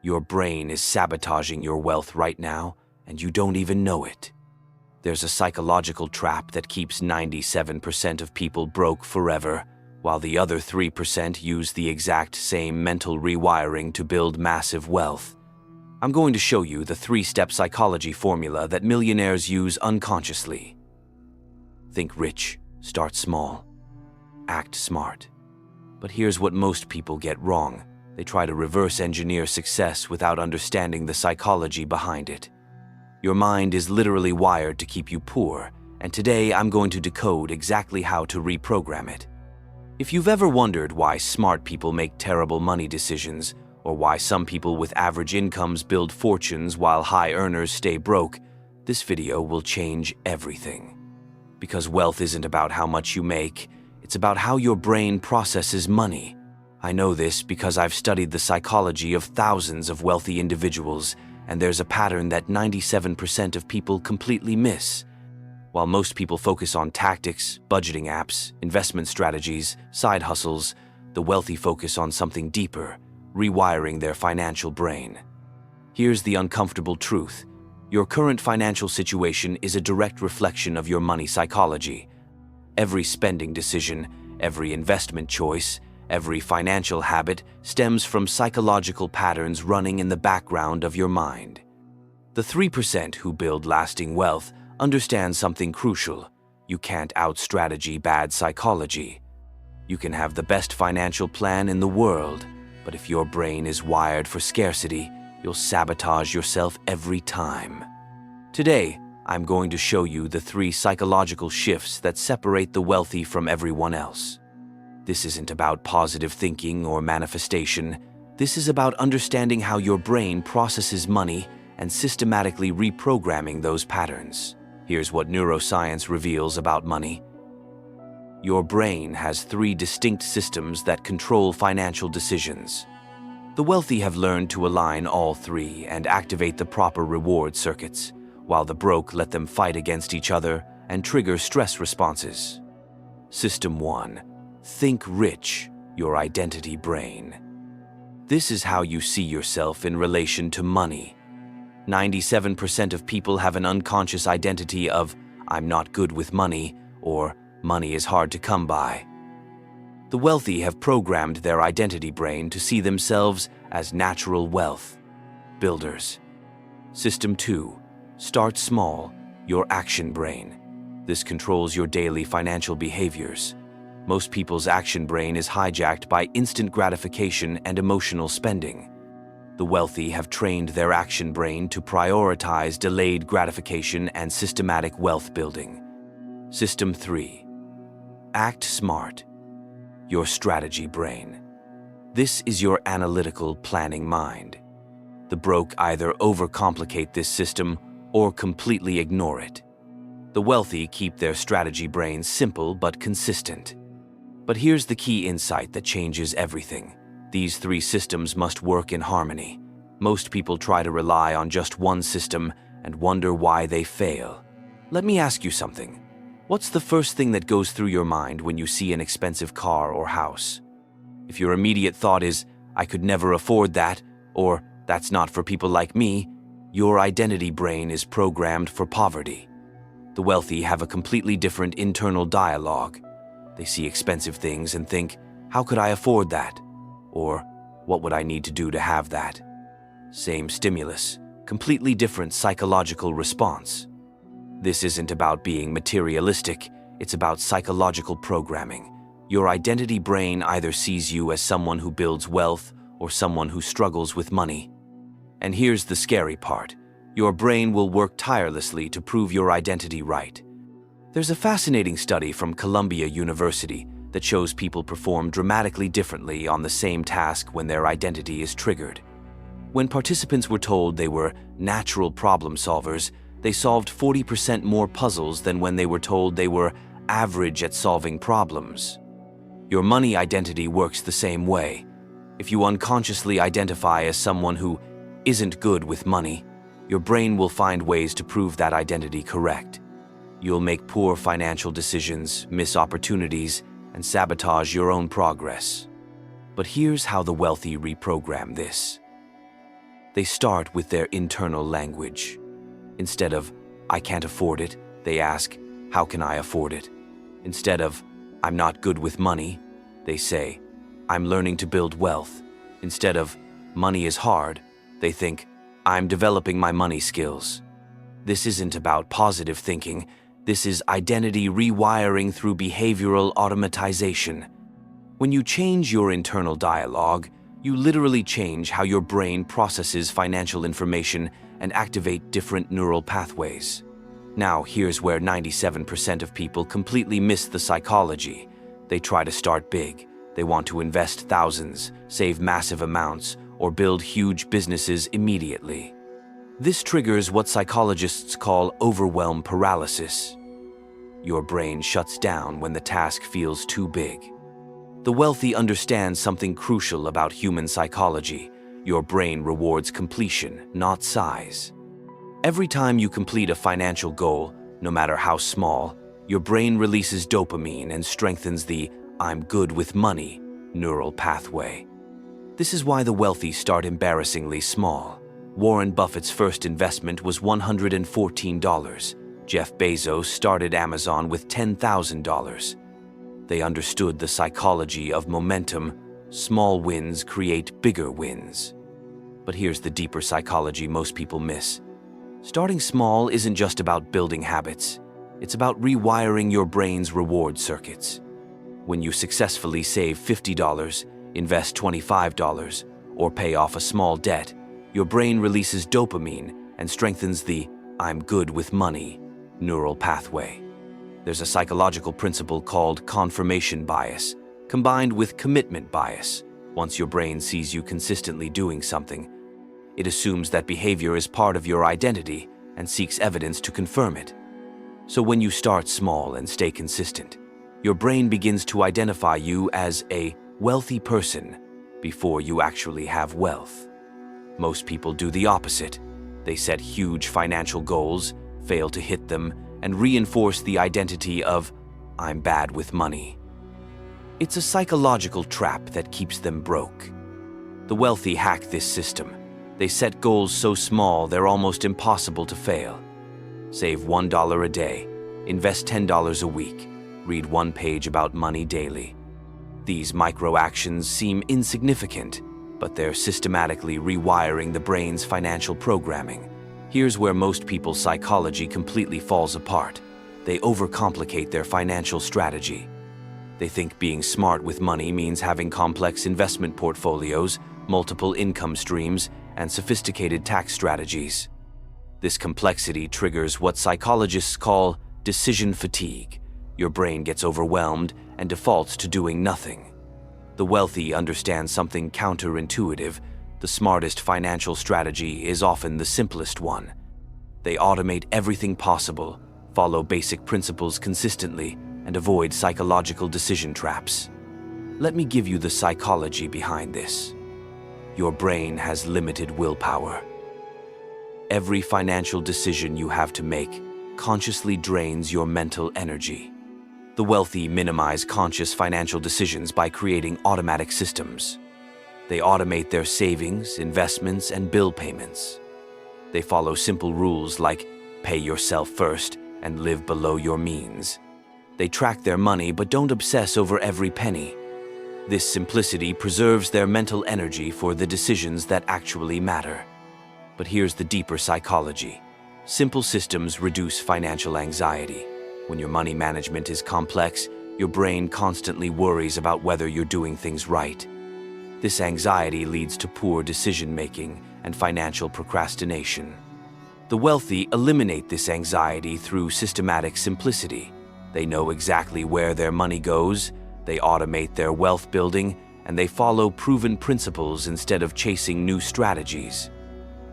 Your brain is sabotaging your wealth right now, and you don't even know it. There's a psychological trap that keeps 97% of people broke forever, while the other 3% use the exact same mental rewiring to build massive wealth. I'm going to show you the 3-step psychology formula that millionaires use unconsciously. Think rich, start small, act smart. But here's what most people get wrong. They try to reverse engineer success without understanding the psychology behind it. Your mind is literally wired to keep you poor, and today I'm going to decode exactly how to reprogram it. If you've ever wondered why smart people make terrible money decisions, or why some people with average incomes build fortunes while high earners stay broke, this video will change everything. Because wealth isn't about how much you make, it's about how your brain processes money. I know this because I've studied the psychology of thousands of wealthy individuals, and there's a pattern that 97% of people completely miss. While most people focus on tactics, budgeting apps, investment strategies, side hustles, the wealthy focus on something deeper, rewiring their financial brain. Here's the uncomfortable truth. Your current financial situation is a direct reflection of your money psychology. Every spending decision, every investment choice, every financial habit stems from psychological patterns running in the background of your mind. The 3% who build lasting wealth understand something crucial. You can't out-strategy bad psychology. You can have the best financial plan in the world, but if your brain is wired for scarcity, you'll sabotage yourself every time. Today, I'm going to show you the 3 psychological shifts that separate the wealthy from everyone else. This isn't about positive thinking or manifestation. This is about understanding how your brain processes money and systematically reprogramming those patterns. Here's what neuroscience reveals about money. Your brain has 3 distinct systems that control financial decisions. The wealthy have learned to align all 3 and activate the proper reward circuits, while the broke let them fight against each other and trigger stress responses. System 1. Think rich, your identity brain. This is how you see yourself in relation to money. 97% of people have an unconscious identity of, "I'm not good with money," or "money is hard to come by." The wealthy have programmed their identity brain to see themselves as natural wealth builders. System 2. Start small, your action brain. This controls your daily financial behaviors. Most people's action brain is hijacked by instant gratification and emotional spending. The wealthy have trained their action brain to prioritize delayed gratification and systematic wealth building. System 3. Act smart, your strategy brain. This is your analytical, planning mind. The broke either overcomplicate this system or completely ignore it. The wealthy keep their strategy brains simple but consistent. But here's the key insight that changes everything. These 3 systems must work in harmony. Most people try to rely on just one system and wonder why they fail. Let me ask you something. What's the first thing that goes through your mind when you see an expensive car or house? If your immediate thought is, "I could never afford that," or "that's not for people like me," your identity brain is programmed for poverty. The wealthy have a completely different internal dialogue. They see expensive things and think, "How could I afford that?" Or, "What would I need to do to have that?" Same stimulus, completely different psychological response. This isn't about being materialistic, it's about psychological programming. Your identity brain either sees you as someone who builds wealth or someone who struggles with money. And here's the scary part. Your brain will work tirelessly to prove your identity right. There's a fascinating study from Columbia University that shows people perform dramatically differently on the same task when their identity is triggered. When participants were told they were natural problem solvers, they solved 40% more puzzles than when they were told they were average at solving problems. Your money identity works the same way. If you unconsciously identify as someone who isn't good with money, your brain will find ways to prove that identity correct. You'll make poor financial decisions, miss opportunities, and sabotage your own progress. But here's how the wealthy reprogram this. They start with their internal language. Instead of, "I can't afford it," they ask, "How can I afford it?" Instead of, "I'm not good with money," they say, "I'm learning to build wealth." Instead of, "Money is hard," they think, "I'm developing my money skills." This isn't about positive thinking. This is identity rewiring through behavioral automatization. When you change your internal dialogue, you literally change how your brain processes financial information and activate different neural pathways. Now, here's where 97% of people completely miss the psychology. They try to start big. They want to invest thousands, save massive amounts, or build huge businesses immediately. This triggers what psychologists call overwhelm paralysis. Your brain shuts down when the task feels too big. The wealthy understand something crucial about human psychology. Your brain rewards completion, not size. Every time you complete a financial goal, no matter how small, your brain releases dopamine and strengthens the "I'm good with money" neural pathway. This is why the wealthy start embarrassingly small. Warren Buffett's first investment was $114. Jeff Bezos started Amazon with $10,000. They understood the psychology of momentum. Small wins create bigger wins. But here's the deeper psychology most people miss. Starting small isn't just about building habits. It's about rewiring your brain's reward circuits. When you successfully save $50, invest $25, or pay off a small debt, your brain releases dopamine and strengthens the "I'm good with money" neural pathway. There's a psychological principle called confirmation bias, combined with commitment bias. Once your brain sees you consistently doing something, it assumes that behavior is part of your identity and seeks evidence to confirm it. So when you start small and stay consistent, your brain begins to identify you as a wealthy person before you actually have wealth. Most people do the opposite. They set huge financial goals, fail to hit them, and reinforce the identity of "I'm bad with money." It's a psychological trap that keeps them broke. The wealthy hack this system. They set goals so small they're almost impossible to fail. Save $1 a day, invest $10 a week, read one page about money daily. These micro actions seem insignificant, but they're systematically rewiring the brain's financial programming. Here's where most people's psychology completely falls apart. They overcomplicate their financial strategy. They think being smart with money means having complex investment portfolios, multiple income streams, and sophisticated tax strategies. This complexity triggers what psychologists call decision fatigue. Your brain gets overwhelmed and defaults to doing nothing. The wealthy understand something counterintuitive. The smartest financial strategy is often the simplest one. They automate everything possible, follow basic principles consistently, and avoid psychological decision traps. Let me give you the psychology behind this. Your brain has limited willpower. Every financial decision you have to make consciously drains your mental energy. The wealthy minimize conscious financial decisions by creating automatic systems. They automate their savings, investments, and bill payments. They follow simple rules like pay yourself first and live below your means. They track their money but don't obsess over every penny. This simplicity preserves their mental energy for the decisions that actually matter. But here's the deeper psychology. Simple systems reduce financial anxiety. When your money management is complex, your brain constantly worries about whether you're doing things right. This anxiety leads to poor decision-making and financial procrastination. The wealthy eliminate this anxiety through systematic simplicity. They know exactly where their money goes, they automate their wealth building, and they follow proven principles instead of chasing new strategies.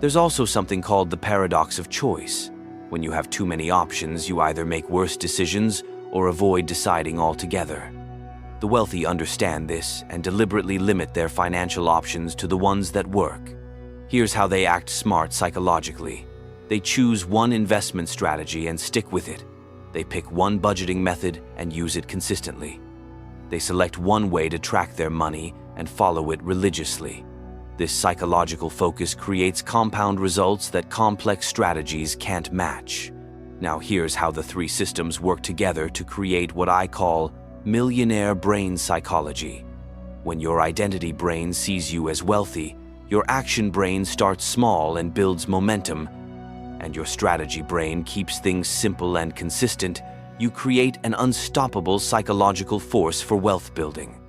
There's also something called the paradox of choice. When you have too many options, you either make worse decisions or avoid deciding altogether. The wealthy understand this and deliberately limit their financial options to the ones that work. Here's how they act smart psychologically. They choose one investment strategy and stick with it. They pick one budgeting method and use it consistently. They select one way to track their money and follow it religiously. This psychological focus creates compound results that complex strategies can't match. Now here's how the three systems work together to create what I call millionaire brain psychology. When your identity brain sees you as wealthy, your action brain starts small and builds momentum, and your strategy brain keeps things simple and consistent. You create an unstoppable psychological force for wealth building.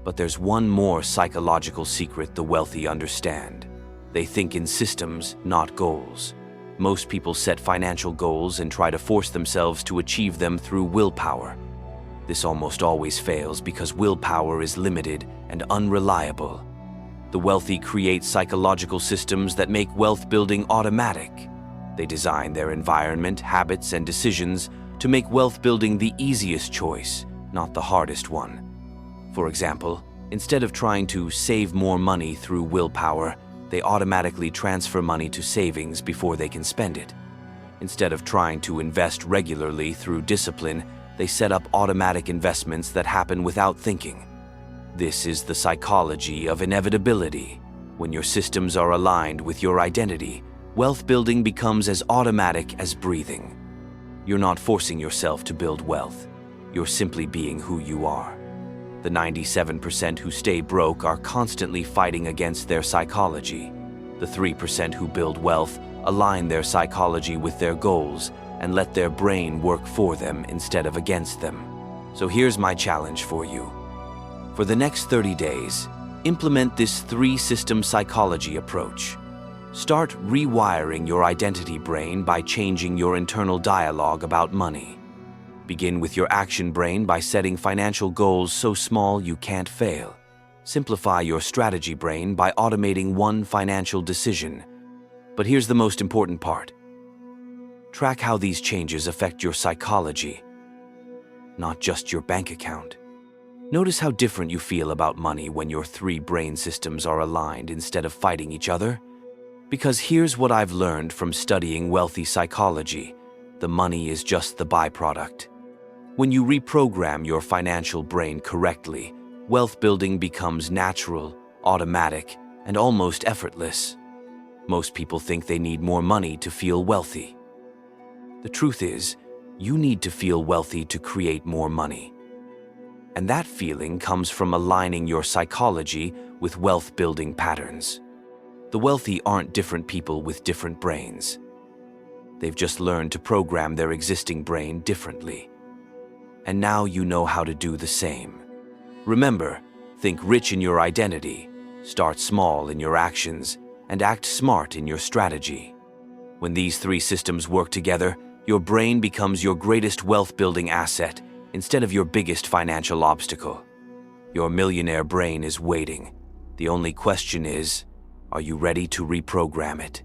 But there's one more psychological secret the wealthy understand. They think in systems, not goals. Most people set financial goals and try to force themselves to achieve them through willpower. This almost always fails because willpower is limited and unreliable. The wealthy create psychological systems that make wealth building automatic. They design their environment, habits, and decisions to make wealth building the easiest choice, not the hardest one. For example, instead of trying to save more money through willpower, they automatically transfer money to savings before they can spend it. Instead of trying to invest regularly through discipline, they set up automatic investments that happen without thinking. This is the psychology of inevitability. When your systems are aligned with your identity, wealth building becomes as automatic as breathing. You're not forcing yourself to build wealth. You're simply being who you are. The 97% who stay broke are constantly fighting against their psychology. The 3% who build wealth align their psychology with their goals and let their brain work for them instead of against them. So here's my challenge for you. For the next 30 days, implement this three-system psychology approach. Start rewiring your identity brain by changing your internal dialogue about money. Begin with your action brain by setting financial goals so small you can't fail. Simplify your strategy brain by automating one financial decision. But here's the most important part. Track how these changes affect your psychology, not just your bank account. Notice how different you feel about money when your three brain systems are aligned instead of fighting each other. Because here's what I've learned from studying wealthy psychology. The money is just the byproduct. When you reprogram your financial brain correctly, wealth building becomes natural, automatic, and almost effortless. Most people think they need more money to feel wealthy. The truth is, you need to feel wealthy to create more money. And that feeling comes from aligning your psychology with wealth-building patterns. The wealthy aren't different people with different brains. They've just learned to program their existing brain differently. And now you know how to do the same. Remember, think rich in your identity, start small in your actions, and act smart in your strategy. When these three systems work together, your brain becomes your greatest wealth-building asset instead of your biggest financial obstacle. Your millionaire brain is waiting. The only question is, are you ready to reprogram it?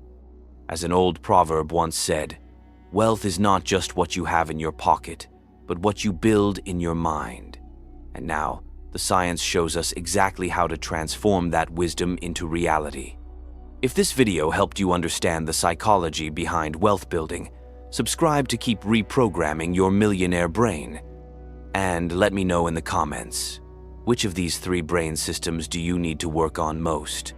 As an old proverb once said, wealth is not just what you have in your pocket, but what you build in your mind. And now, the science shows us exactly how to transform that wisdom into reality. If this video helped you understand the psychology behind wealth building, subscribe to keep reprogramming your millionaire brain. And let me know in the comments, which of these three brain systems do you need to work on most?